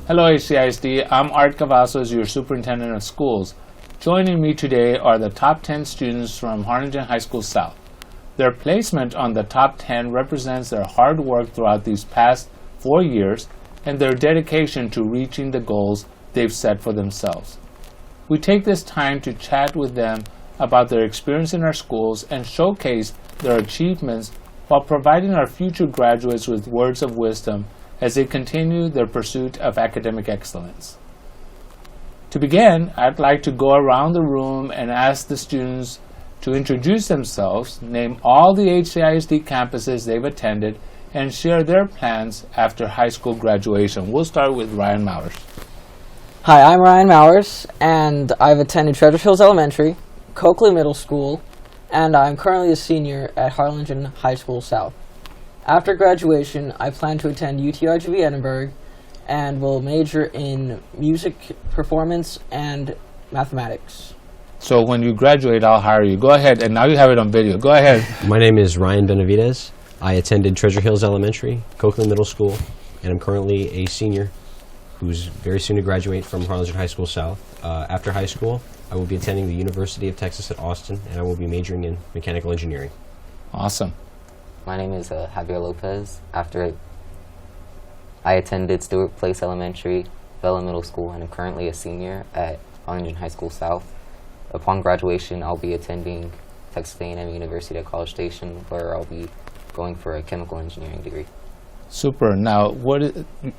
Hello HCISD, I'm Art Cavazos, your Superintendent of Schools. Joining me today are the top 10 students from Harlingen High School South. Their placement on the top 10 represents their hard work throughout these past 4 years and their dedication to reaching the goals they've set for themselves. We take this time to chat with them about their experience in our schools and showcase their achievements while providing our future graduates with words of wisdom as they continue their pursuit of academic excellence. To begin, I'd like to go around the room and ask the students to introduce themselves, name all the HCISD campuses they've attended, and share their plans after high school graduation. We'll start with Ryan Mowers. Hi, I'm Ryan Mowers, and I've attended Treasure Hills Elementary, Coakley Middle School, and I'm currently a senior at Harlingen High School South. After graduation, I plan to attend UTRGV Edinburgh and will major in music performance and mathematics. So when you graduate, I'll hire you. Go ahead, and now you have it on video. Go ahead. My name is Ryan Benavides. I attended Treasure Hills Elementary, Coakley Middle School, and I'm currently a senior who's very soon to graduate from Harlingen High School South. After high school, I will be attending the University of Texas at Austin, and I will be majoring in mechanical engineering. Awesome. My name is Javier Lopez. I attended Stewart Place Elementary, Vela Middle School, and I'm currently a senior at Harlingen High School South. Upon graduation, I'll be attending Texas A&M University at College Station, where I'll be going for a chemical engineering degree. Super. Now,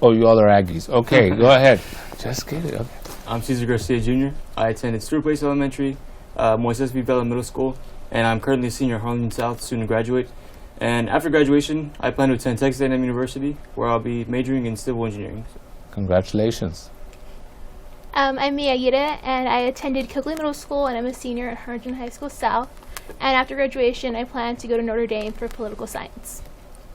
oh, you all are Aggies. Okay, go ahead. Just get it. Okay. I'm Cesar Garcia Jr. I attended Stewart Place Elementary, Moises V. Vela Middle School, and I'm currently a senior at Harlingen South, soon to graduate. And after graduation, I plan to attend Texas A&M University, where I'll be majoring in civil engineering. Congratulations. I'm Mia Aguirre, and I attended Coakley Middle School, and I'm a senior at Harlingen High School South. And after graduation, I plan to go to Notre Dame for political science.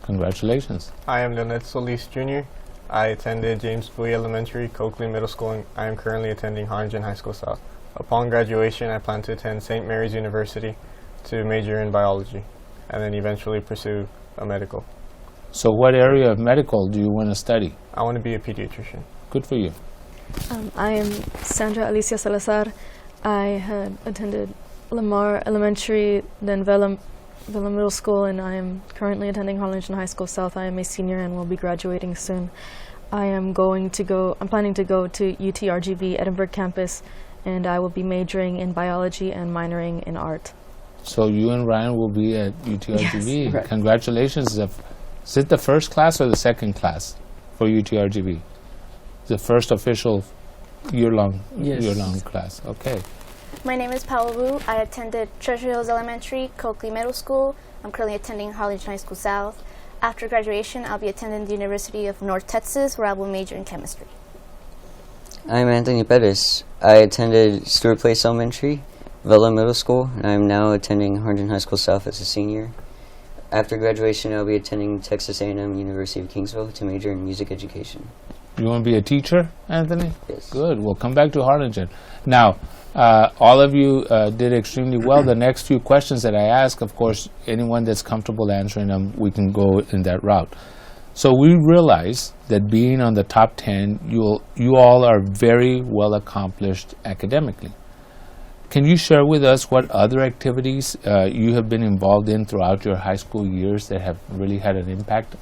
Congratulations. I am Leonard Solis Jr. I attended James Bowie Elementary, Coakley Middle School, and I am currently attending Harlingen High School South. Upon graduation, I plan to attend St. Mary's University to major in biology, and then eventually pursue a medical. So what area of medical do you want to study? I want to be a pediatrician. Good for you. I am Sandra Alicia Salazar. I had attended Lamar Elementary, then Vela Middle School, and I am currently attending Harlingen High School South. I am a senior and will be graduating soon. I'm planning to go to UTRGV Edinburgh campus, and I will be majoring in biology and minoring in art. So you and Ryan will be at UTRGV. Yes, right. Congratulations. Is it the first class or the second class for UTRGV? The first official year-long class. Okay. My name is Paola Wu. I attended Treasure Hills Elementary, Coakley Middle School. I'm currently attending Harlingen High School South. After graduation, I'll be attending the University of North Texas, where I will major in chemistry. I'm Anthony Pettis. I attended Stewart Place Elementary, Vela Middle School, and I'm now attending Harlingen High School South as a senior. After graduation, I'll be attending Texas A&M University of Kingsville to major in music education. You want to be a teacher, Anthony? Yes. Good. We'll come back to Harlingen. Now, all of you did extremely well. The next few questions that I ask, of course, anyone that's comfortable answering them, we can go in that route. So we realize that being on the top 10, you all are very well accomplished academically. Can you share with us what other activities you have been involved in throughout your high school years that have really had an impact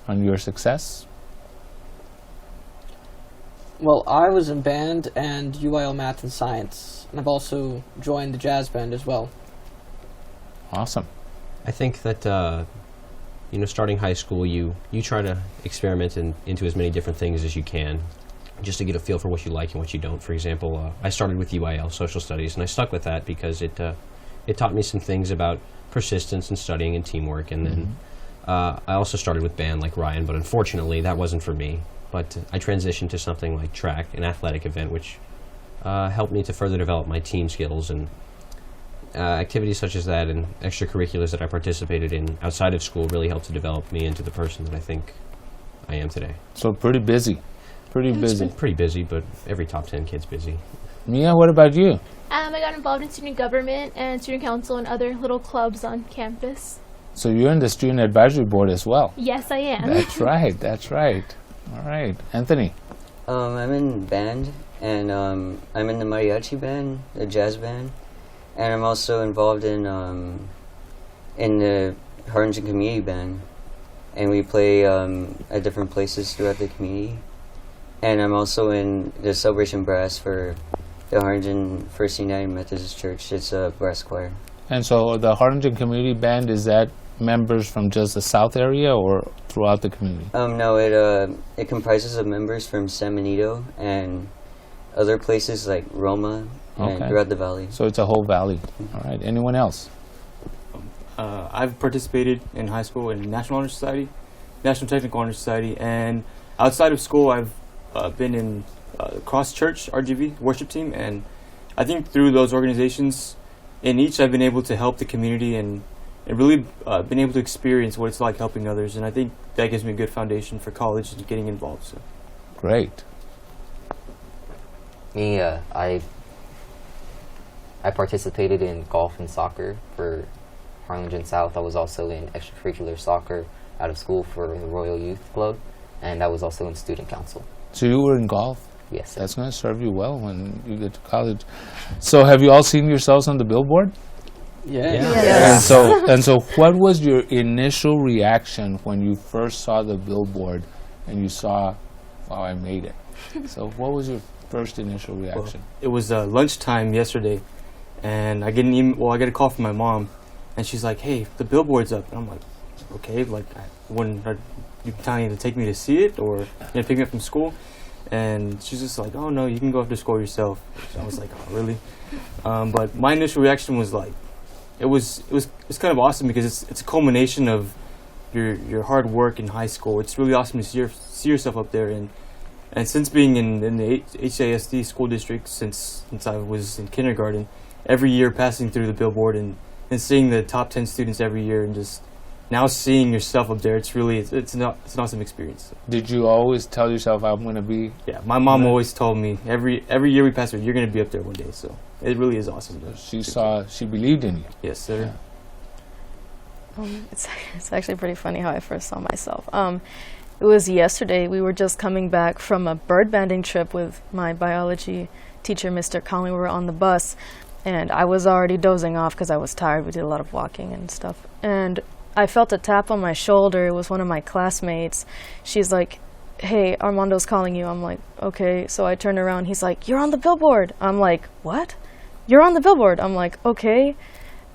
on your success? Well, I was in band and UIL Math and Science, and I've also joined the jazz band as well. Awesome. I think that, starting high school, you try to experiment into as many different things as you can, just to get a feel for what you like and what you don't. For example, I started with UIL, Social Studies, and I stuck with that because it taught me some things about persistence and studying and teamwork. And then I also started with band like Ryan, but unfortunately that wasn't for me. But I transitioned to something like track, an athletic event, which helped me to further develop my team skills, and activities such as that and extracurriculars that I participated in outside of school really helped to develop me into the person that I think I am today. So pretty busy. It's been pretty busy, but every top 10 kid's busy. Mia, what about you? I got involved in student government and student council and other little clubs on campus. So you're in the student advisory board as well? Yes, I am. That's right, that's right. All right. Anthony? I'm in band, and I'm in the mariachi band, the jazz band, and I'm also involved in the Harlingen Community Band, and we play at different places throughout the community. And I'm also in the celebration brass for the Harlingen First United Methodist Church. It's a brass choir. And so the Harlingen Community Band, is that members from just the South area or throughout the community? No, it comprises of members from San Benito and other places like Roma and Okay. throughout the valley. So it's a whole valley. All right. Anyone else? I've participated in high school in National Honor Society, National Technical Honor Society, and outside of school, I've been in Cross Church RGV worship team, and I think through those organizations, in each I've been able to help the community and really been able to experience what it's like helping others, and I think that gives me a good foundation for college and getting involved. So. Great. Me, I participated in golf and soccer for Harlingen South. I was also in extracurricular soccer out of school for the Royal Youth Club, and I was also in student council. So you were in golf? Yes, sir. That's going to serve you well when you get to college. So have you all seen yourselves on the Billboard? Yeah. And so what was your initial reaction when you first saw the Billboard and you saw, wow, I made it? So what was your first initial reaction? Well, it was lunchtime yesterday, and I get I get a call from my mom, and she's like, "Hey, the Billboard's up." And I'm like, "Okay, like, when are you planning to take me to see it, or pick me up from school?" And she's just like, "Oh no, you can go after school yourself." So I was like, "Oh really?" But my initial reaction was like, it was kind of awesome because it's a culmination of your hard work in high school. It's really awesome to see yourself up there, and since being in the HHSS school district since I was in kindergarten, every year passing through the Billboard and seeing the top 10 students every year, and just now seeing yourself up there, it's an awesome experience. Did you always tell yourself, I'm going to be? Yeah, my mom always told me every year we pass through, you're going to be up there one day. So it really is awesome. She believed in you. Yes, sir. Yeah. It's actually pretty funny how I first saw myself. It was yesterday. We were just coming back from a bird banding trip with my biology teacher, Mr. Conley. We were on the bus, and I was already dozing off because I was tired. We did a lot of walking and stuff. And I felt a tap on my shoulder. It was one of my classmates. She's like, "Hey, Armando's calling you." I'm like, "Okay." So I turned around. He's like, "You're on the Billboard." I'm like, "What? You're on the Billboard?" I'm like, "Okay."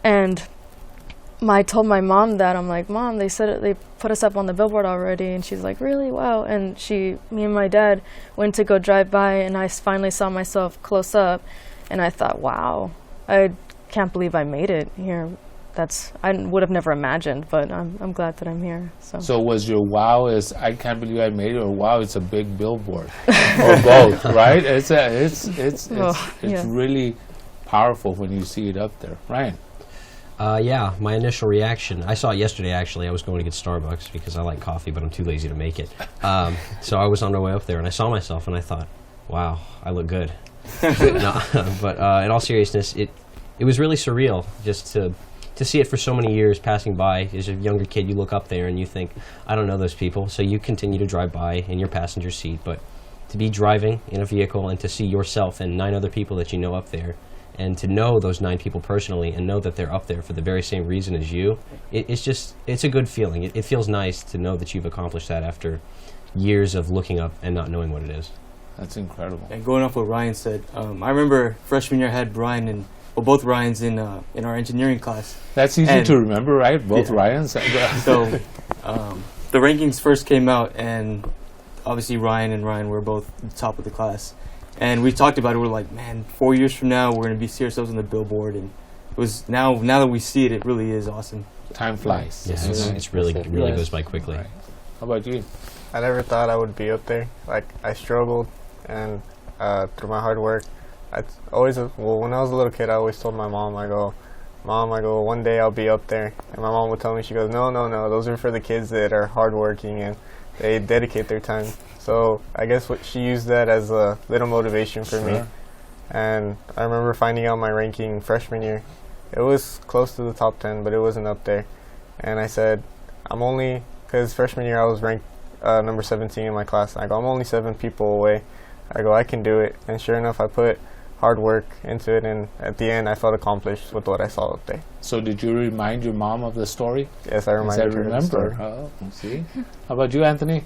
And I told my mom that. I'm like, "Mom, they said they put us up on the Billboard already." And she's like, "Really? Wow." And me and my dad went to go drive by, and I finally saw myself close up, and I thought, wow, I can't believe I made it here. I would have never imagined, but I'm glad that I'm here. So was your wow is I can't believe I made it, or wow, it's a big billboard, or both, right? It's really powerful when you see it up there, Ryan. Yeah, my initial reaction, I saw it yesterday actually. I was going to get Starbucks because I like coffee, but I'm too lazy to make it. So I was on my way up there, and I saw myself, and I thought, wow, I look good. No, but in all seriousness, it was really surreal just to see it for so many years passing by. As a younger kid, you look up there and you think, I don't know those people, so you continue to drive by in your passenger seat. But to be driving in a vehicle and to see yourself and 9 other people that you know up there, and to know those 9 people personally and know that they're up there for the very same reason as you, it's a good feeling. It feels nice to know that you've accomplished that after years of looking up and not knowing what it is. That's incredible. And going off what Ryan said, I remember freshman year I had Brian and both Ryans in our engineering class. That's easy to remember, right? Both Ryans. So the rankings first came out, and obviously Ryan and Ryan were both the top of the class. And we talked about it. We're like, man, 4 years from now, we're going to see ourselves on the Billboard. And it was now that we see it, it really is awesome. Time flies. Yes, it really goes by quickly. Right. How about you? I never thought I would be up there. Like, I struggled, and through my hard work, when I was a little kid, I always told my mom, Mom, one day I'll be up there. And my mom would tell me, she goes, no, those are for the kids that are hardworking and they dedicate their time. So I guess she used that as a little motivation for me. And I remember finding out my ranking freshman year. It was close to the top 10, but it wasn't up there. And I said, because freshman year I was ranked number 17 in my class. And I go, I'm only 7 people away. I go, I can do it. And sure enough, I put hard work into it, and at the end, I felt accomplished with what I saw up there. So did you remind your mom of the story? Yes, I reminded her of the story. Oh, see. How about you, Anthony?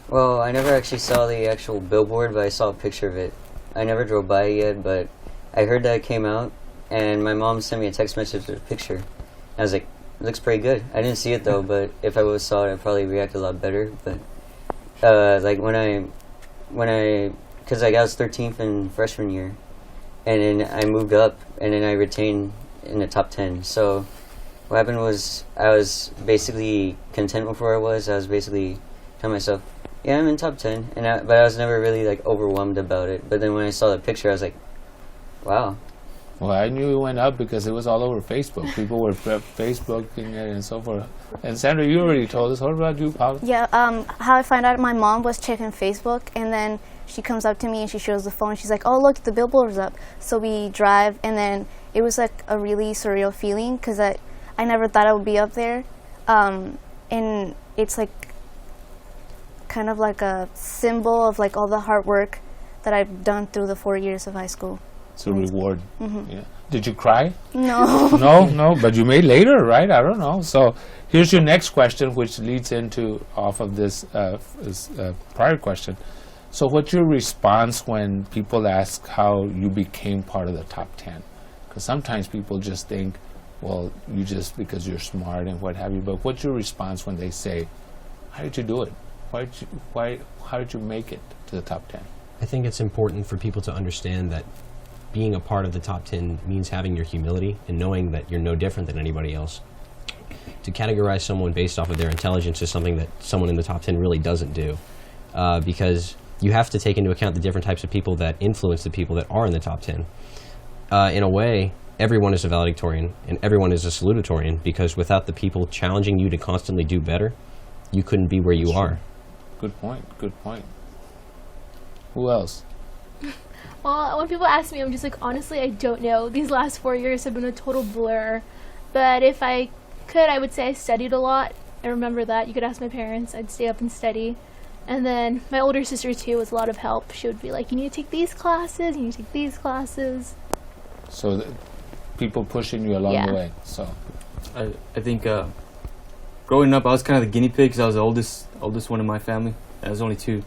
Well, I never actually saw the actual billboard, but I saw a picture of it. I never drove by it yet, but I heard that it came out, and my mom sent me a text message with a picture. I was like, it looks pretty good. I didn't see it though, but if I would have saw it, I'd probably react a lot better. But like because I was 13th in freshman year, and then I moved up, and then I retained in the top 10. So what happened was I was basically content with where I was. I was basically telling myself, yeah, I'm in top 10, but I was never really like overwhelmed about it. But then when I saw the picture, I was like, wow. Well, I knew it went up because it was all over Facebook. People were Facebooking it and so forth. And Sandra, you already told us. What about you, Paul? Yeah, how I found out, my mom was checking Facebook, and then she comes up to me and she shows the phone. She's like, oh, look, the billboard's up. So we drive, and then it was like a really surreal feeling because I never thought I would be up there. And it's like kind of like a symbol of like all the hard work that I've done through the 4 years of high school. It's a reward. Yeah. Did you cry? No. No, but you may later, right? I don't know. So here's your next question, which leads off of this prior question. So what's your response when people ask how you became part of the top 10? Because sometimes people just think, well, you just because you're smart and what have you. But what's your response when they say, how did you do it? How did you make it to the top 10? I think it's important for people to understand that being a part of the top 10 means having your humility and knowing that you're no different than anybody else. To categorize someone based off of their intelligence is something that someone in the top 10 really doesn't do, because you have to take into account the different types of people that influence the people that are in the top 10. In a way, everyone is a valedictorian and everyone is a salutatorian, because without the people challenging you to constantly do better, you couldn't be where you are. Good point. Who else? Well, when people ask me, I'm just like, honestly, I don't know. These last 4 years have been a total blur. But if I could, I would say I studied a lot. I remember that. You could ask my parents. I'd stay up and study. And then my older sister, too, was a lot of help. She would be like, you need to take these classes, you need to take these classes. So people pushing you along the way. So I think growing up, I was kind of the guinea pig because I was the oldest one in my family. I was only 2.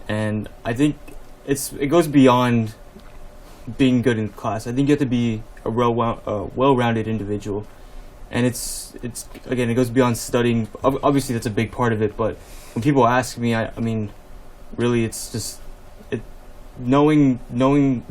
And I think it goes beyond being good in class. I think you have to be a well-rounded individual, and it's again, it goes beyond studying. Obviously, that's a big part of it. But when people ask me, I mean, really, it's just knowing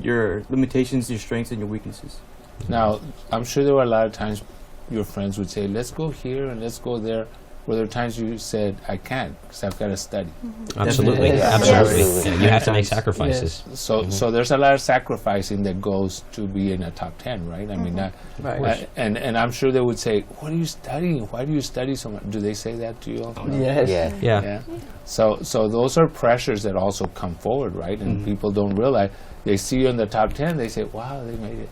your limitations, your strengths, and your weaknesses. now, I'm sure there were a lot of times your friends would say, "Let's go here and let's go there." Were there times you said, "I can't because I've got to study"? Absolutely, Yeah. absolutely. Yes. Yeah, you have to make sacrifices. So there's a lot of sacrificing that goes to be in a top 10, right? I mean, Right. and I'm sure they would say, "What are you studying? Why do you study so much?" Do they say that to you all? Yes. Yeah. Yeah. So those are pressures that also come forward, right? And people don't realize. They see you in the top 10, they say, "Wow, they made it."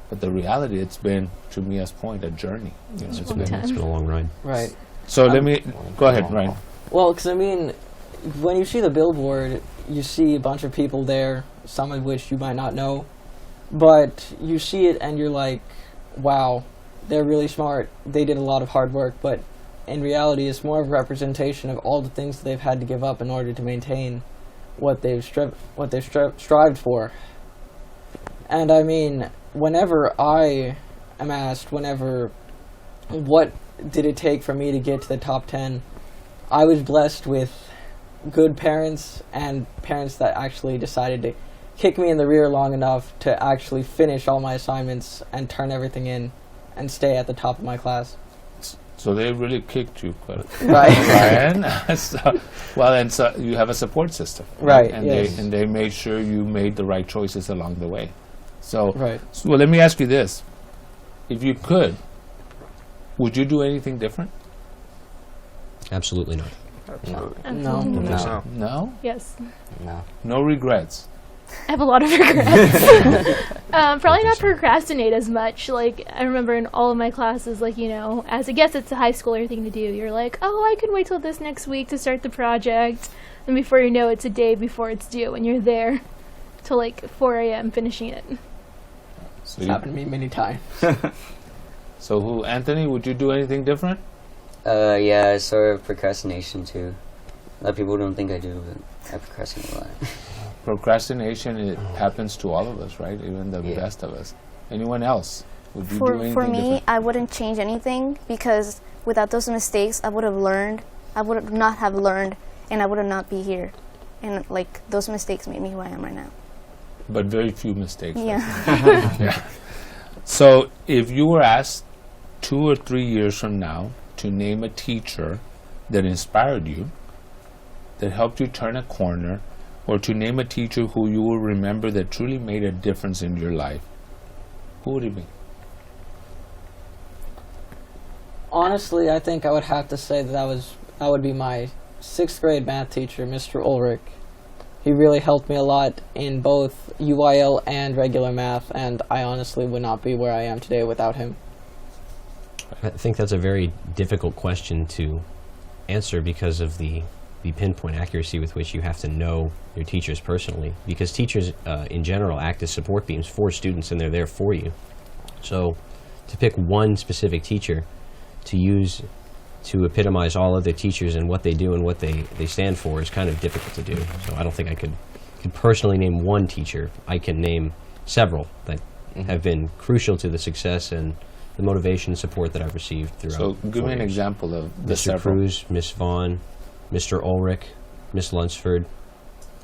But the reality, it's been, to Mia's point, a journey. You know, It's been a long ride. Right. So let me go ahead, Ryan. Well, because I mean, when you see the billboard, you see a bunch of people there, some of which you might not know, but you see it and you're like, wow, they're really smart. They did a lot of hard work, but in reality, it's more of a representation of all the things that they've had to give up in order to maintain what they've strived for. And I mean, whenever I am asked, what did it take for me to get to the top 10, I was blessed with good parents and parents that actually decided to kick me in the rear long enough to actually finish all my assignments and turn everything in and stay at the top of my class. So they really kicked you, Right. Ryan. So you have a support system, Right, And yes. they made sure you made the right choices along the way. So, Right. well, let me ask you this: if you could, would you do anything different? Absolutely not. Absolutely. No. No. No. Yes. No. No regrets. I have a lot of regrets. Probably not procrastinate as much. Like, I remember in all of my classes, like, as I guess it's a high schooler thing to do. You're like, oh, I could wait till this next week to start the project. And before you know, it's a day before it's due, and you're there till like 4 a.m. finishing it. So It's happened to me many times. So Anthony, would you do anything different? Yeah, sort of procrastination too. A lot of people don't think I do, but I procrastinate a lot. Procrastination, it happens to all of us, right? Even the best of us. Anyone else? Would you do anything For me, different? I wouldn't change anything because without those mistakes, I would have learned. I would not have learned, and I would not be here. And like those mistakes made me who I am right now. But very few mistakes. Yeah. Yeah. So if you were asked 2 or 3 years from now to name a teacher that inspired you, that helped you turn a corner, or to name a teacher who you will remember that truly made a difference in your life, who would it be? Honestly, I think I would have to say that would be my 6th grade math teacher, Mr. Ulrich. He really helped me a lot in both UIL and regular math, and I honestly would not be where I am today without him. I think that's a very difficult question to answer because of the pinpoint accuracy with which you have to know your teachers personally, because teachers in general act as support beams for students and they're there for you. So to pick one specific teacher to use to epitomize all other teachers and what they do and what they stand for is kind of difficult to do. So I don't think I could personally name one teacher. I can name several that have been crucial to the success and the motivation and support that I've received throughout. So give me an years. example of the Mr. several. Cruz, Miss Vaughn, Mr. Ulrich, Miss Lunsford,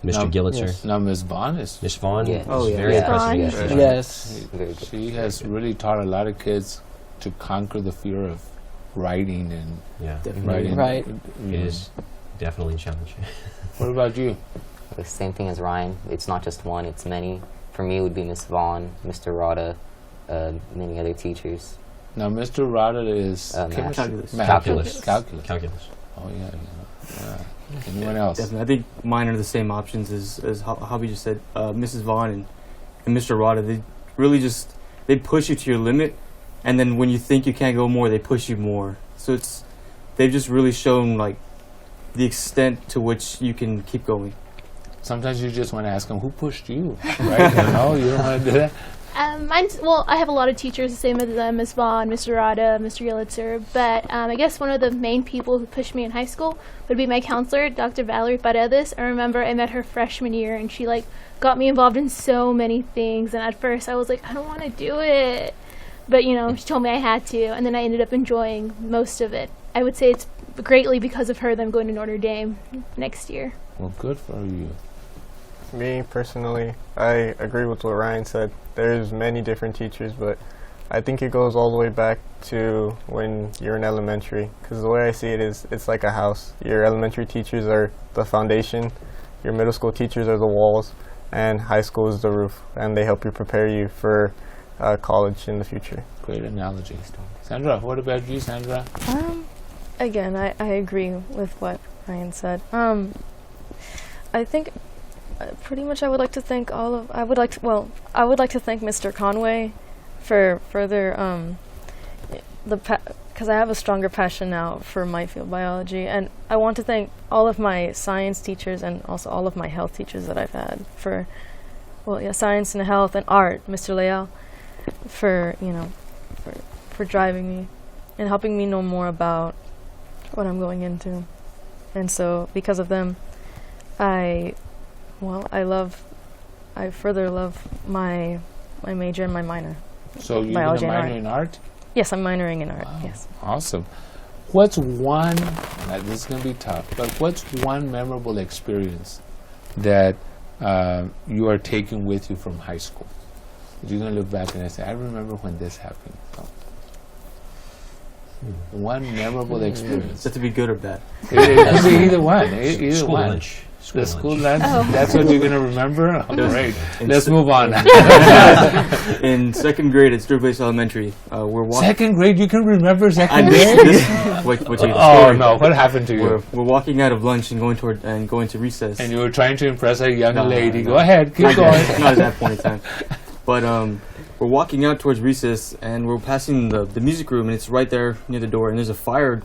Mr. Now- Gillitzer. Yes. Now Miss Vaughn is Miss Vaughn Yeah. is Oh, yeah. very Yeah. impressive Vaughn. English teacher. Yes. Very good. she has really taught a lot of kids to conquer the fear of writing and Yeah, writing. Right. it is definitely a challenge. What about you? The same thing as Ryan. It's not just one, it's many. For me, it would be Miss Vaughn, Mr. Rada, many other teachers. Now, Mr. Rada is chemistry? Calculus. Math. Calculus. Calculus. Calculus. Oh, yeah. Anyone else? Definitely. I think mine are the same options as Hobby just said. Mrs. Vaughn and Mr. Rada, they really they push you to your limit, and then when you think you can't go more, they push you more. So they've just really shown like the extent to which you can keep going. Sometimes you just want to ask them, who pushed you? Right? You don't want to do that? I have a lot of teachers, the same as Ms. Vaughn, Mr. Rada, Mr. Gillitzer, but I guess one of the main people who pushed me in high school would be my counselor, Dr. Valerie Paredes. I remember I met her freshman year, and she got me involved in so many things, and at first I was like, I don't want to do it, but she told me I had to, and then I ended up enjoying most of it. I would say it's greatly because of her that I'm going to Notre Dame next year. Well, good for you. Me personally, I agree with what Ryan said. There's many different teachers, but I think it goes all the way back to when you're in elementary, because the way I see it is it's like a house. Your elementary teachers are the foundation, your middle school teachers are the walls, and high school is the roof, and they help you prepare you for college in the future. Great analogy. Sandra, what about you, Sandra? Again, I agree with what Ryan said. I think pretty much I would like to thank I would like to thank Mr. Conway for further because I have a stronger passion now for my field, biology, and I want to thank all of my science teachers and also all of my health teachers that I've had for science and health and art, Mr. Leal, for driving me and helping me know more about what I'm going into. And so because of them, I further love my major and my minor. So you're going Biology to and minor art. in art? Yes, I'm minoring in art. Wow. Yes. Awesome. What's one, now this is going to be tough, but what's one memorable experience that you are taking with you from high school? You're going to look back and say, I remember when this happened. So, one memorable experience. Is that to be good or bad? It could be either one. Either School one. lunch. The school lunch. lunch? That's what you're going to remember? Oh, great. Let's move on. In second grade at Stewart Place Elementary, we're walking. Second grade? You can remember second grade? Oh, no. What happened to you? We're walking out of lunch and going to recess. And you were trying to impress a young lady. No. Go ahead. Keep going. Not at that point in time. But we're walking out towards recess, and we're passing the music room, and it's right there near the door. And there's a fire.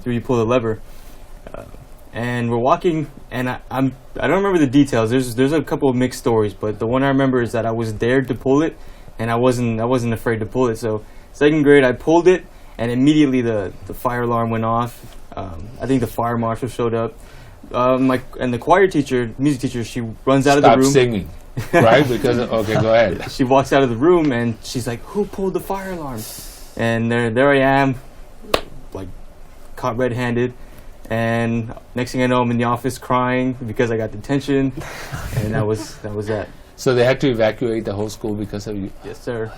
Where you pull the lever. And we're walking, and I don't remember the details. There's a couple of mixed stories, but the one I remember is that I was dared to pull it, and I wasn't afraid to pull it. So second grade, I pulled it, and immediately the fire alarm went off. I think the fire marshal showed up. And the choir teacher, music teacher, she runs out of the room. Stop singing, right? Because okay, go ahead. She walks out of the room, and she's like, "Who pulled the fire alarm?" And there I am, like caught red-handed. And next thing I know, I'm in the office crying because I got detention, and that was that. So they had to evacuate the whole school because of you? Yes, sir.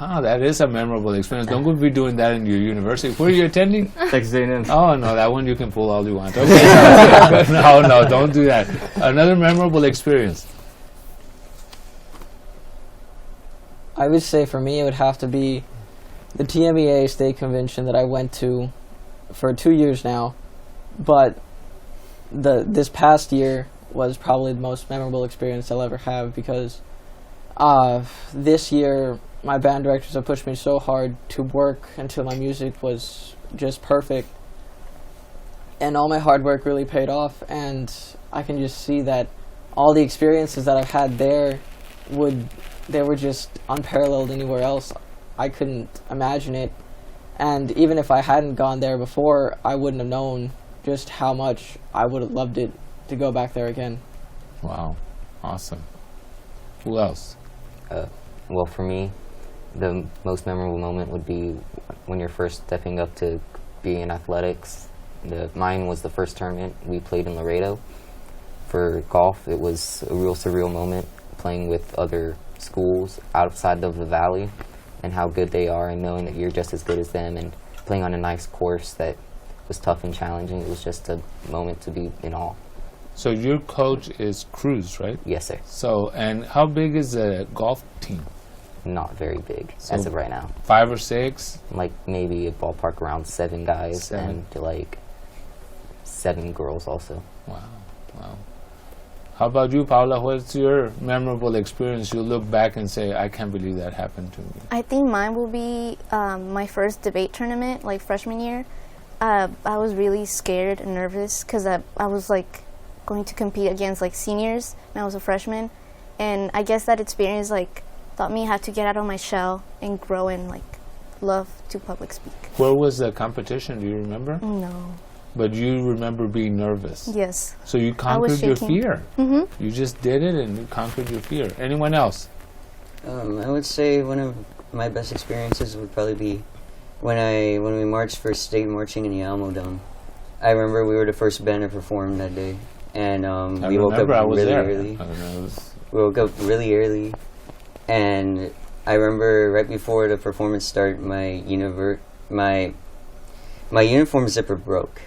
Wow, that is a memorable experience. Don't go be doing that in your university. Where are you attending? Texas A&M. Oh, no, that one you can pull all you want. Okay. No, don't do that. Another memorable experience. I would say for me it would have to be the TMEA state convention that I went to for 2 years now. But this past year was probably the most memorable experience I'll ever have because this year my band directors have pushed me so hard to work until my music was just perfect. And all my hard work really paid off, and I can just see that all the experiences that I've had there they were just unparalleled anywhere else. I couldn't imagine it. And even if I hadn't gone there before, I wouldn't have known just how much I would have loved it to go back there again. Wow. Awesome. Who else? Well, for me, the most memorable moment would be when you're first stepping up to be in athletics. Mine was the first tournament we played in Laredo. For golf, it was a real surreal moment playing with other schools outside of the valley and how good they are, and knowing that you're just as good as them, and playing on a nice course that was tough and challenging. It was just a moment to be in awe. So your coach is Cruz, right? Yes, sir. So, and how big is the golf team? Not very big So as of right now. 5 or 6? Like maybe a ballpark around 7 guys 7. and like 7 girls also. Wow. How about you, Paula? What's your memorable experience? You look back and say, I can't believe that happened to me. I think mine will be my first debate tournament, like freshman year. I was really scared and nervous because I was like going to compete against like seniors, and I was a freshman. And I guess that experience like taught me how to get out of my shell and grow and like love to public speak. Where was the competition? Do you remember? No. But you remember being nervous. Yes. So you conquered your fear. Mm-hmm. You just did it and you conquered your fear. Anyone else? I would say one of my best experiences would probably be when we marched for state marching in the Alamo Dome. I remember we were the first band to perform that day, and we woke up really early. We woke up really early, and I remember right before the performance started, my uniform zipper broke.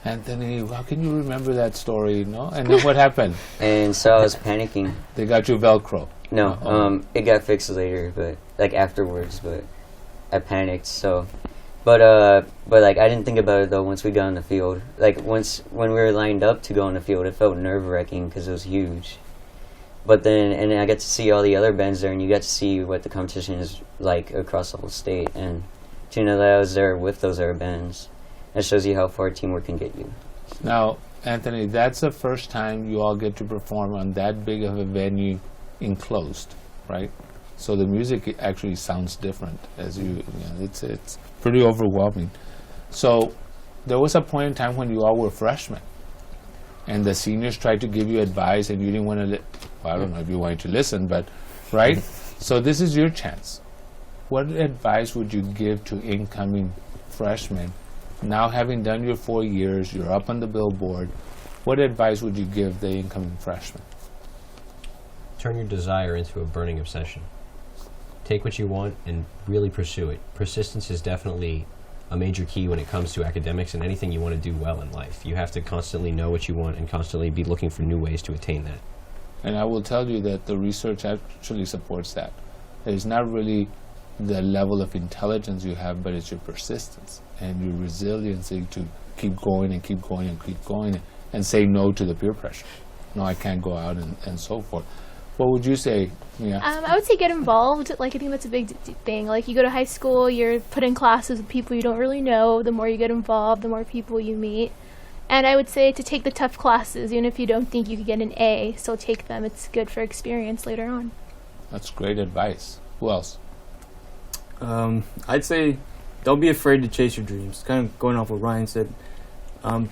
Anthony, how can you remember that story, no? And then what happened? And so I was panicking. They got you Velcro. No, it got fixed later, but like afterwards, but I panicked, so but like I didn't think about it though once we got on the field. Like when we were lined up to go on the field, it felt nerve-wracking because it was huge. But then I got to see all the other bands there, and you got to see what the competition is like across the whole state, and to know that I was there with those other bands, it shows you how far teamwork can get you. Now, Anthony, that's the first time you all get to perform on that big of a venue enclosed, right? So the music actually sounds different it's pretty overwhelming. So there was a point in time when you all were freshmen and the seniors tried to give you advice and you didn't want to, I don't know if you wanted to listen, but, right? So this is your chance. What advice would you give to incoming freshmen? Now having done your 4 years, you're up on the Billboard, what advice would you give the incoming freshmen? Turn your desire into a burning obsession. Take what you want and really pursue it. Persistence is definitely a major key when it comes to academics and anything you want to do well in life. You have to constantly know what you want and constantly be looking for new ways to attain that. And I will tell you that the research actually supports that. It's not really the level of intelligence you have, but it's your persistence and your resiliency to keep going and keep going and keep going and say no to the peer pressure. No, I can't go out and so forth. What would you say, Mia? I would say get involved. Like, I think that's a big thing. Like, you go to high school, you're put in classes with people you don't really know. The more you get involved, the more people you meet. And I would say to take the tough classes, even if you don't think you could get an A, still take them. It's good for experience later on. That's great advice. Who else? I'd say don't be afraid to chase your dreams. Kind of going off what Ryan said.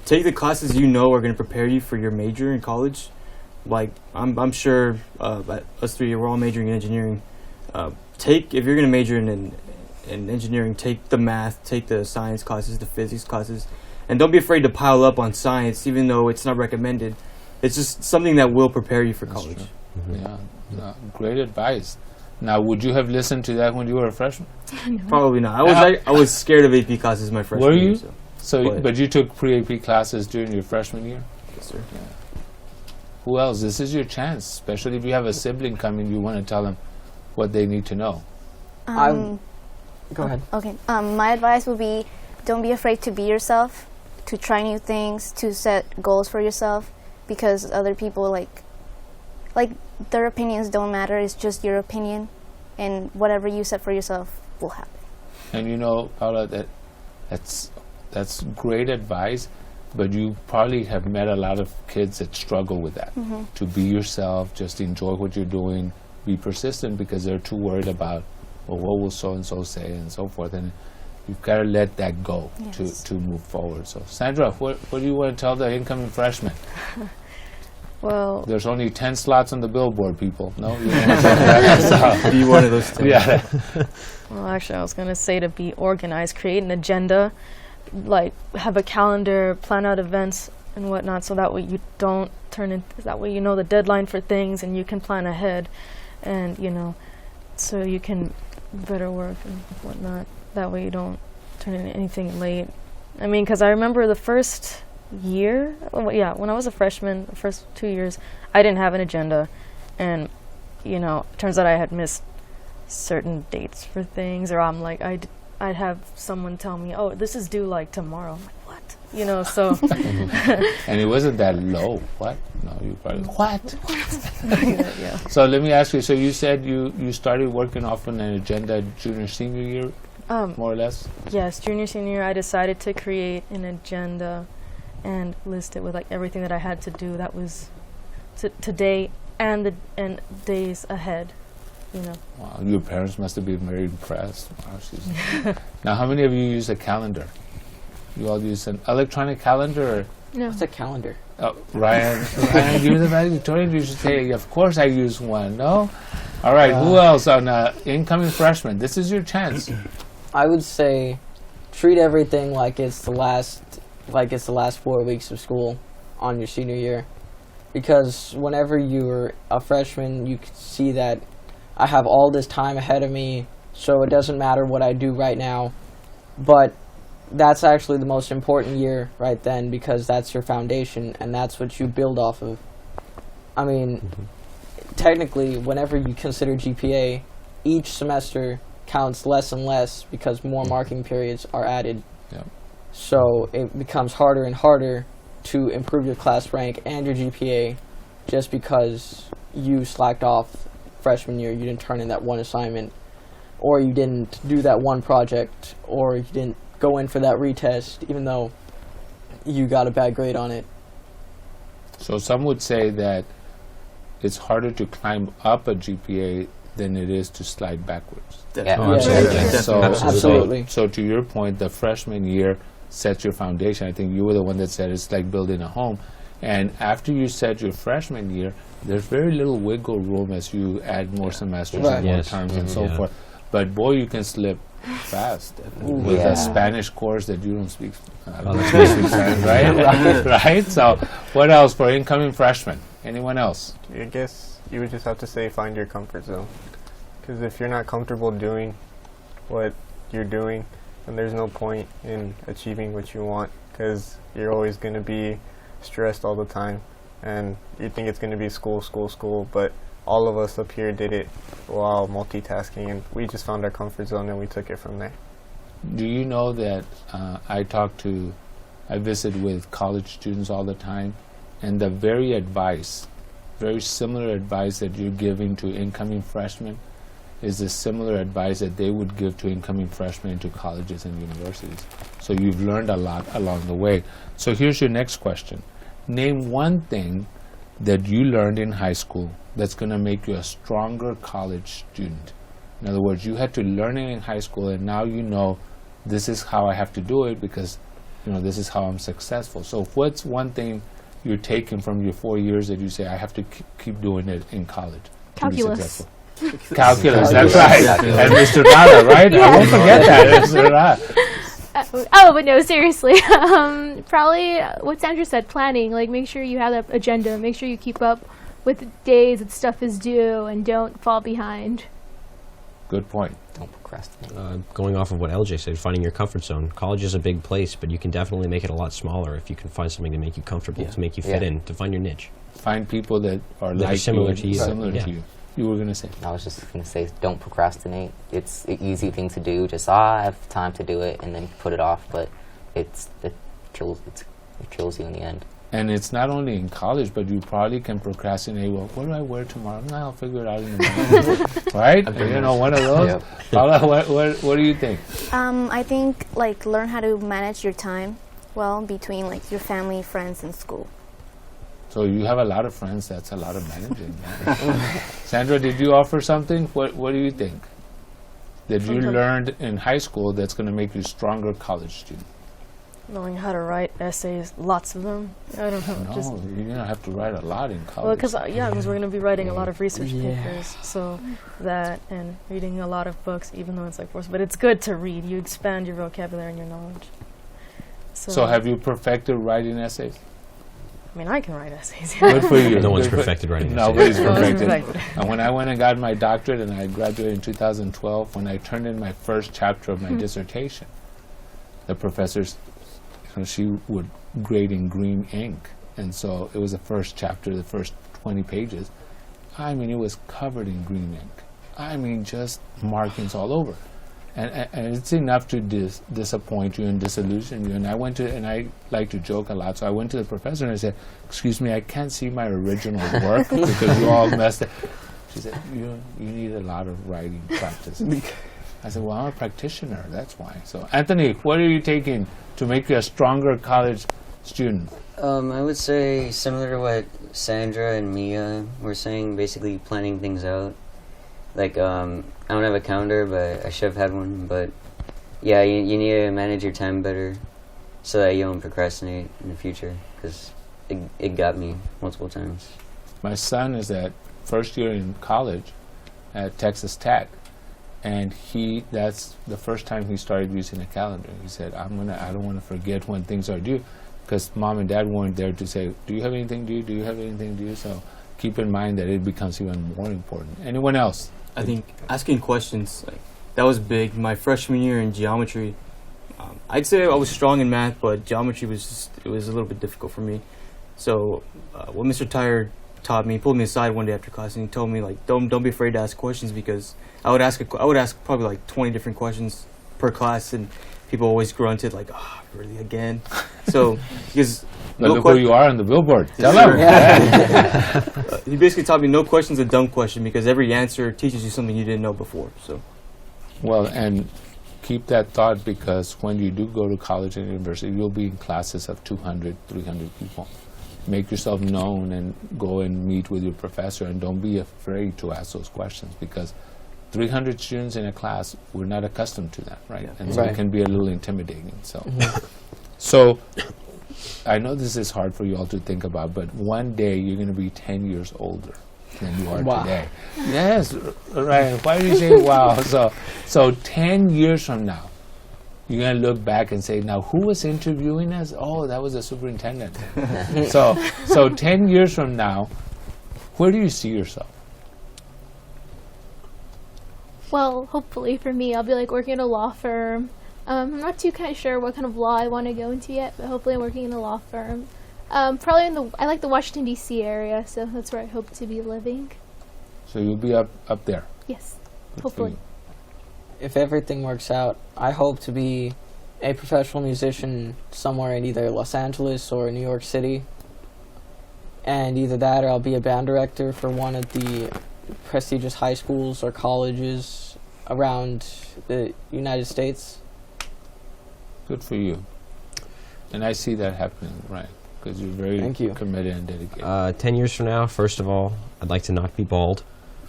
Take the classes you know are going to prepare you for your major in college. Like, I'm sure us three, we're all majoring in engineering. If you're going to major in engineering, take the math, take the science classes, the physics classes, and don't be afraid to pile up on science, even though it's not recommended. It's just something that will prepare you for college. Yeah, great advice. Now, would you have listened to that when you were a freshman? No. Probably not. I was scared of AP classes my freshman Were year. you? But you took pre-AP classes during your freshman year? Yes, sir. Yeah. Who else? This is your chance, especially if you have a sibling coming, you want to tell them what they need to know. Go ahead. Okay. My advice would be, don't be afraid to be yourself, to try new things, to set goals for yourself, because other people, like their opinions don't matter. It's just your opinion, and whatever you set for yourself will happen. And you know, Paula, that's great advice, but you probably have met a lot of kids that struggle with that. To be yourself, just enjoy what you're doing, be persistent, because they're too worried about, well, what will so-and-so say and so forth. And you've got to let that go to move forward. So, Sandra, what do you want to tell the incoming freshmen? Well, There's only 10 slots on the Billboard, people. No? You don't want to that. So, Be one of those 10. yeah. well, actually, I was going to say to be organized, create an agenda, like have a calendar, plan out events and whatnot, so that way you don't that way you know the deadline for things and you can plan ahead, and so you can better work and whatnot. That way you don't turn in anything late. I mean, because I remember the first year, when I was a freshman, the first 2 years, I didn't have an agenda, and turns out I had missed certain dates for things, or I'm like, I'd have someone tell me, oh, this is due like tomorrow. I'm like, what? So. And it wasn't that low. What? No, you probably, what? Yeah. So let me ask you, so you said you started working off on an agenda junior, senior year, more or less? Yes, junior, senior, I decided to create an agenda and list it with like everything that I had to do that was today and days ahead. Wow, your parents must have been very impressed. Wow, now, how many of you use a calendar? You all use an electronic calendar? Or? No. What's a calendar? Oh, Ryan, you're the valedictorian. You should say, of course I use one. No? All right, who else on incoming freshman? This is your chance. I would say treat everything like it's the last 4 weeks of school on your senior year, because whenever you're a freshman, you can see that I have all this time ahead of me, so it doesn't matter what I do right now. But that's actually the most important year right then, because that's your foundation and that's what you build off of. I mean, technically, whenever you consider GPA, each semester counts less and less because more marking periods are added. Yeah. So it becomes harder and harder to improve your class rank and your GPA just because you slacked off freshman year. You didn't turn in that one assignment, or you didn't do that one project, or you didn't go in for that retest even though you got a bad grade on it. So some would say that it's harder to climb up a GPA than it is to slide backwards. Absolutely. So to your point, the freshman year sets your foundation. I think you were the one that said it's like building a home. And after you set your freshman year, there's very little wiggle room as you add more semesters and more terms and so forth. But boy, you can slip fast with a Spanish course that you don't speak. Spanish, right? Right? So what else for incoming freshmen? Anyone else? I guess you would just have to say find your comfort zone. Because if you're not comfortable doing what you're doing, and there's no point in achieving what you want because you're always going to be stressed all the time, and you think it's going to be school, school, school, but all of us up here did it while multitasking, and we just found our comfort zone and we took it from there. Do you know that I visit with college students all the time, and the very similar advice that you're giving to incoming freshmen is the similar advice that they would give to incoming freshmen into colleges and universities. So you've learned a lot along the way. So here's your next question. Name one thing that you learned in high school that's going to make you a stronger college student. In other words, you had to learn it in high school, and now you know this is how I have to do it because this is how I'm successful. So what's one thing you're taking from your 4 years that you say I have to keep doing it in college? Calculus. Calculus, that's right. And Mr. Rada, right? I won't forget that, Mr. Rada. Oh, but no, seriously. Probably what Sandra said, planning. Like, make sure you have that agenda. Make sure you keep up with the days that stuff is due and don't fall behind. Good point. Don't procrastinate. Going off of what LJ said, finding your comfort zone. College is a big place, but you can definitely make it a lot smaller if you can find something to make you comfortable, to make you fit in, to find your niche. Find people that are That are like similar you, to you. similar Yeah. to you. You were going to say? I was just going to say, don't procrastinate. It's an easy thing to do. Just, I have time to do it, and then put it off. But it kills you in the end. And it's not only in college, but you probably can procrastinate. Well, what do I wear tomorrow? No, I'll figure it out in the morning. Right? One of those. Yep. Paula, what do you think? I think learn how to manage your time well between your family, friends, and school. So you have a lot of friends. That's a lot of managing. Sandra, did you offer something? What do you think that you learned in high school that's going to make you a stronger college student? Knowing how to write essays, lots of them. I don't know. No, Just you're going to have to write a lot in college. well, because we're going to be writing a lot of research papers, so that and reading a lot of books, even though it's forced. But it's good to read. You expand your vocabulary and your knowledge. So have you perfected writing essays? I mean, I can write essays. Good for you. No one's perfected writing essays. Nobody's No one's perfected. perfected. And when I went and got my doctorate, and I graduated in 2012, when I turned in my first chapter of my dissertation, the professors, she would grade in green ink. And so it was the first chapter, the first 20 pages. I mean, it was covered in green ink. I mean, just markings all over. And it's enough to disappoint you and disillusion you. And I like to joke a lot, so I went to the professor and I said, "Excuse me, I can't see my original work because you all messed it." She said, "You need a lot of writing practice." I said, "Well, I'm a practitioner, that's why." So, Anthony, what are you taking to make you a stronger college student? I would say similar to what Sandra and Mia were saying, basically planning things out. I don't have a calendar, but I should have had one. But yeah, you need to manage your time better so that you don't procrastinate in the future, because it got me multiple times. My son is at first year in college at Texas Tech, and that's the first time he started using a calendar. He said, I don't want to forget when things are due, because mom and dad weren't there to say, do you have anything due? Do you have anything due? So keep in mind that it becomes even more important. Anyone else? I think asking questions, that was big. My freshman year in geometry, I'd say I was strong in math, but geometry was a little bit difficult for me. So what Mr. Tyre taught me, he pulled me aside one day after class and he told me don't be afraid to ask questions, because I would ask probably 20 different questions per class, and people always grunted really again. So because But look where you are on the Billboard. Tell Sure. them. He basically taught me no question's a dumb question, because every answer teaches you something you didn't know before. So, Well, and keep that thought, because when you do go to college and university, you'll be in classes of 200, 300 people. Make yourself known and go and meet with your professor, and don't be afraid to ask those questions, because 300 students in a class, we're not accustomed to that, right? And so it can be a little intimidating. So, so I know this is hard for you all to think about, but one day you're going to be 10 years older than you are today. Yes, right. Why do you say wow? So 10 years from now, you're going to look back and say, now who was interviewing us? Oh, that was the superintendent. So 10 years from now, where do you see yourself? Well, hopefully for me, I'll be working at a law firm, I'm not too kind of sure what kind of law I want to go into yet, but hopefully I'm working in a law firm. Probably I like the Washington, D.C. area, so that's where I hope to be living. So you'll be up there. Yes, Good for hopefully. you. If everything works out, I hope to be a professional musician somewhere in either Los Angeles or New York City. And either that or I'll be a band director for one of the prestigious high schools or colleges around the United States. Good for you. And I see that happening, right? Because you're very Thank you. committed and dedicated. 10 years from now, first of all, I'd like to not be bald.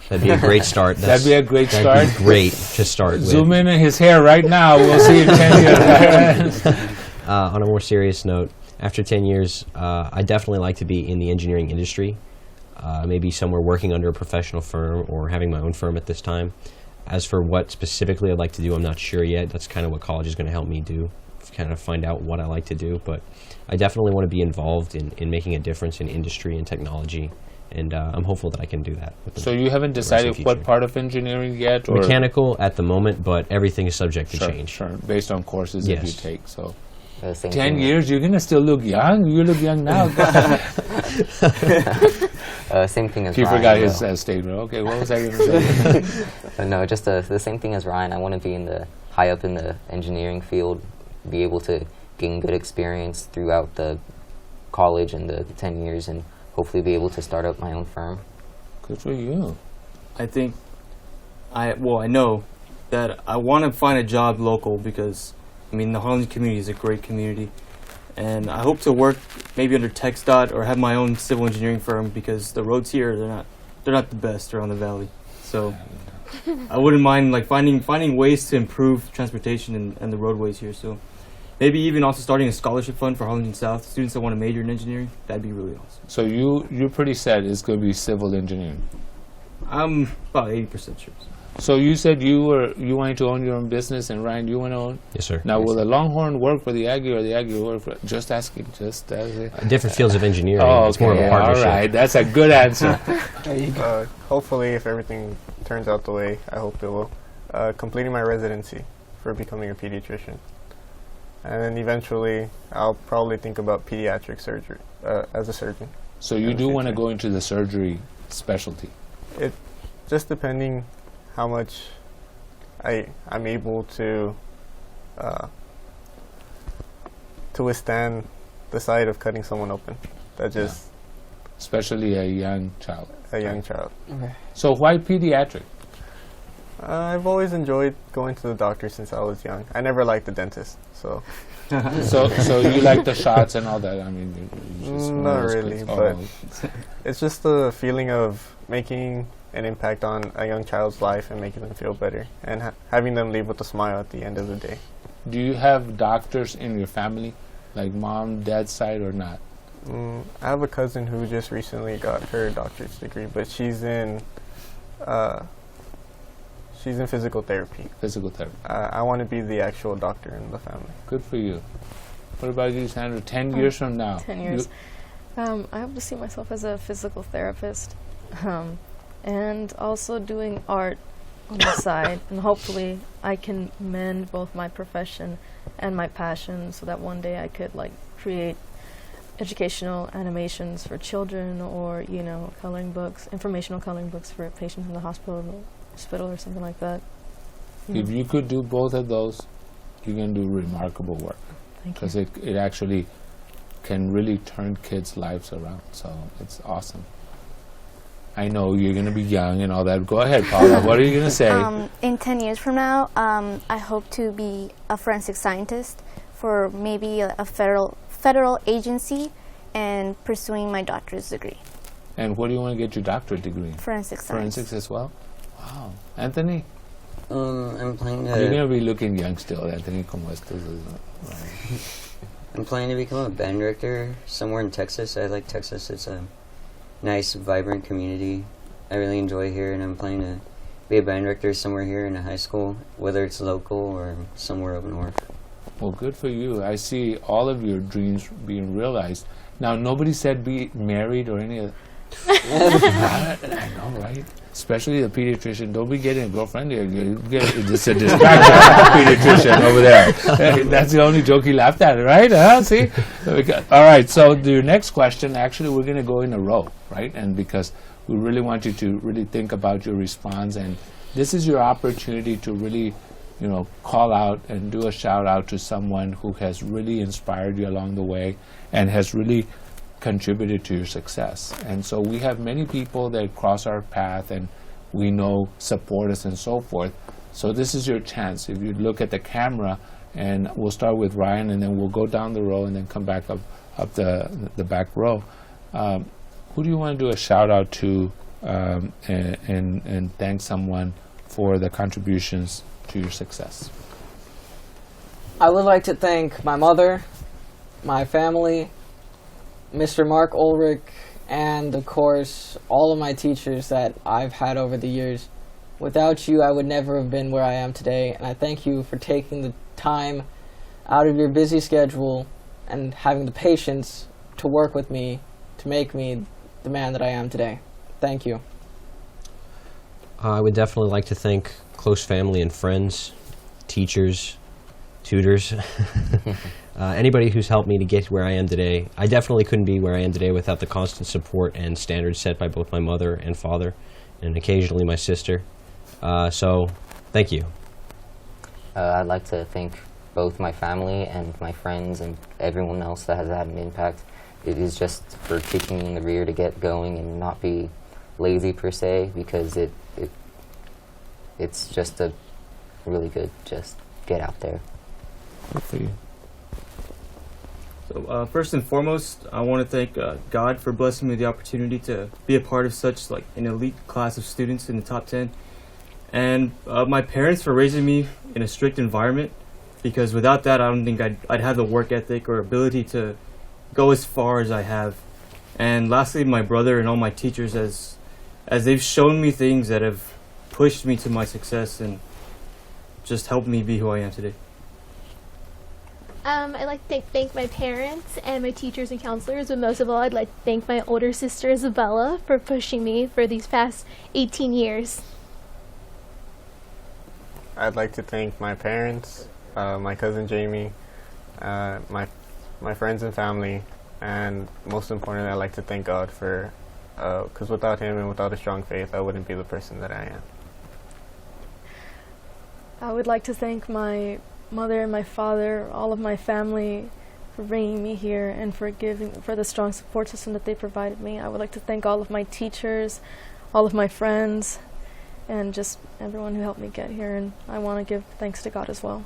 That'd be a great start. That'd be a great start. That'd be great to start with. Zoom in on his hair right now. We'll see in 10 years. On a more serious note, after 10 years, I'd definitely like to be in the engineering industry, maybe somewhere working under a professional firm or having my own firm at this time. As for what specifically I'd like to do, I'm not sure yet. That's kind of what college is going to help me do, kind of find out what I like to do. But I definitely want to be involved in making a difference in industry and technology, and I'm hopeful that I can do that. So you haven't decided what part of engineering yet? Or Mechanical at the moment, but everything is subject to sure, change. Sure, based on courses that you Yes. take. So Same 10 thing. years, you're going to still look young. You look young now. Same thing as He Ryan. forgot his though. statement. Okay, what was I going to say? No, just the same thing as Ryan. I want to be high up in the engineering field, be able to gain good experience throughout the college and the 10 years, and hopefully be able to start up my own firm. Good for you. I think I know that I want to find a job local because, I mean, the Harlingen community is a great community. And I hope to work maybe under TxDOT or have my own civil engineering firm because the roads here, they're not the best around the valley. So I wouldn't mind like finding ways to improve transportation and the roadways here. So maybe even also starting a scholarship fund for Harlingen South students that want to major in engineering. That'd be really awesome. So you're pretty set it's going to be civil engineering. I'm about 80% sure. So you said you wanted to own your own business, and Ryan, you want to own? Yes, sir. Now, will the Longhorn work for the Aggie or the Aggie work for? Just asking. Just asking. Different fields of engineering. Oh, It's more of a partnership. All right, that's a good answer. Hopefully, if everything turns out the way I hope it will, completing my residency for becoming a pediatrician. And then eventually, I'll probably think about pediatric surgery as a surgeon. So you do want to go into the surgery specialty? It just depending how much I'm able to withstand the sight of cutting someone open. That just Especially a young child. a young child. Okay. So why pediatric? I've always enjoyed going to the doctor since I was young. I never liked the dentist, so So you like the shots and all that? I mean, you're just one not of those really, kids. but Oh. it's just the feeling of making an impact on a young child's life and making them feel better and having them leave with a smile at the end of the day. Do you have doctors in your family, like mom, dad's side, or not? I have a cousin who just recently got her doctorate degree, but she's in physical therapy. Physical therapy. I want to be the actual doctor in the family. Good for you. What about you, Sandra? 10 years from now? 10 years. I hope to see myself as a physical therapist and also doing art on the side. And hopefully I can mend both my profession and my passion so that one day I could like create educational animations for children or, you know, coloring books, informational coloring books for patients in the hospital or something like that. If you could do both of those, you're going to do remarkable work. Thank you. Because it actually can really turn kids' lives around. So it's awesome. I know you're going to be young and all that. Go ahead, Paula. What are you going to say? In 10 years from now, I hope to be a forensic scientist for maybe a federal agency and pursuing my doctorate degree. And what do you want to get your doctorate degree in? Forensic science. Forensics as well? Wow. Anthony? I'm planning You're going to to be looking young still, Anthony. ¿Cómo estás? I'm planning to become a band director somewhere in Texas. I like Texas. It's a nice, vibrant community. I really enjoy here, and I'm planning to be a band director somewhere here in a high school, whether it's local or somewhere up north. Well, good for you. I see all of your dreams being realized. Now, nobody said be married or any of I know, right? Especially the pediatrician. Don't be getting a girlfriend here. You get just a distraction pediatrician over there. That's the only joke he laughed at, right? See? All right, so the next question, actually, we're going to go in a row, right? And because we really want you to really think about your response, and this is your opportunity to really, call out and do a shout out to someone who has really inspired you along the way and has really contributed to your success. And so we have many people that cross our path and we know support us and so forth. So this is your chance. If you look at the camera, and we'll start with Ryan, and then we'll go down the row and then come back up the back row. Who do you want to do a shout out to and thank someone for the contributions to your success? I would like to thank my mother, my family, Mr. Mark Ulrich, and of course all of my teachers that I've had over the years. Without you, I would never have been where I am today, and I thank you for taking the time out of your busy schedule and having the patience to work with me to make me the man that I am today. Thank you. I would definitely like to thank close family and friends, teachers, tutors, anybody who's helped me to get where I am today. I definitely couldn't be where I am today without the constant support and standards set by both my mother and father, and occasionally my sister. So, thank you. I'd like to thank both my family and my friends and everyone else that has had an impact. It is just for kicking me in the rear to get going and not be lazy per se, because it's just a really good just get out there. Good for you. So first and foremost, I want to thank God for blessing me with the opportunity to be a part of such an elite class of students in the top 10, and my parents for raising me in a strict environment, because without that I don't think I'd have the work ethic or ability to go as far as I have. And lastly, my brother and all my teachers, as they've shown me things that have pushed me to my success and just helped me be who I am today. I'd like to thank my parents and my teachers and counselors, but most of all, I'd like to thank my older sister, Isabella, for pushing me for these past 18 years. I'd like to thank my parents, my cousin Jamie, my friends and family, and most importantly, I'd like to thank God for, because without Him and without a strong faith, I wouldn't be the person that I am. I would like to thank my mother and my father, all of my family, for bringing me here and for the strong support system that they provided me. I would like to thank all of my teachers, all of my friends, and just everyone who helped me get here, and I want to give thanks to God as well.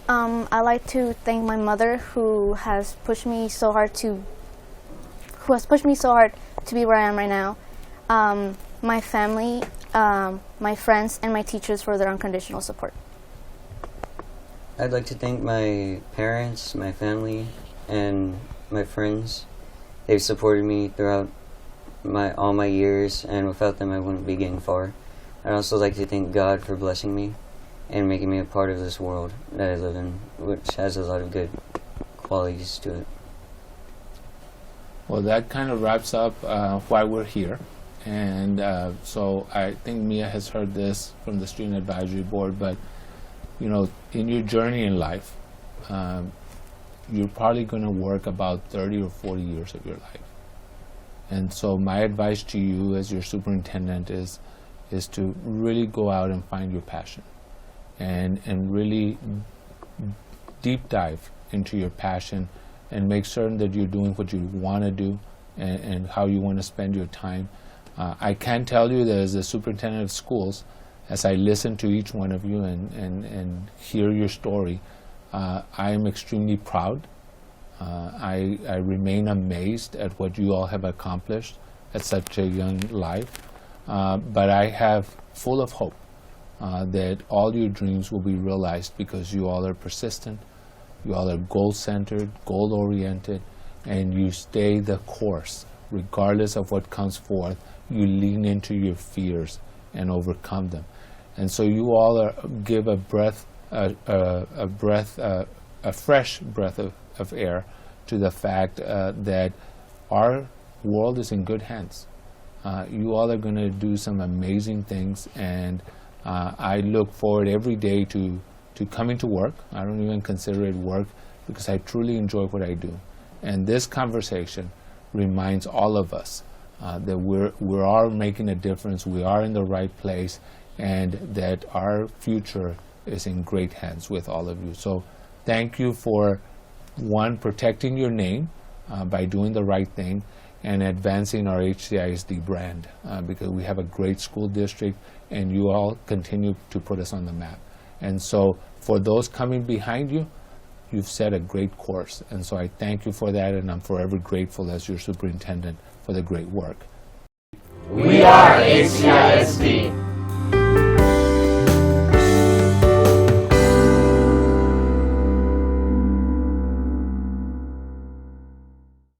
I like to thank my mother, who has pushed me so hard to be where I am right now. My family, my friends, and my teachers for their unconditional support. I'd like to thank my parents, my family, and my friends. They've supported me throughout all my years, and without them I wouldn't be getting far. I'd also like to thank God for blessing me and making me a part of this world that I live in, which has a lot of good qualities to it. Well, that kind of wraps up why we're here. And so I think Mia has heard this from the Student Advisory Board, but in your journey in life, you're probably going to work about 30 or 40 years of your life. And so my advice to you as your superintendent is to really go out and find your passion and really deep dive into your passion and make certain that you're doing what you want to do and how you want to spend your time. I can tell you that as the superintendent of schools, as I listen to each one of you and hear your story, I am extremely proud. I remain amazed at what you all have accomplished at such a young life, but I have full of hope that all your dreams will be realized because you all are persistent, you all are goal-centered, goal-oriented, and you stay the course regardless of what comes forth. You lean into your fears and overcome them. And so you all give a fresh breath of air to the fact that our world is in good hands. You all are going to do some amazing things, and I look forward every day to coming to work. I don't even consider it work because I truly enjoy what I do. And this conversation reminds all of us that we are making a difference, we are in the right place, and that our future is in great hands with all of you. So thank you for, one, protecting your name by doing the right thing, and advancing our HCISD brand, because we have a great school district and you all continue to put us on the map. And so for those coming behind you, you've set a great course, and so I thank you for that, and I'm forever grateful as your superintendent for the great work. We are HCISD.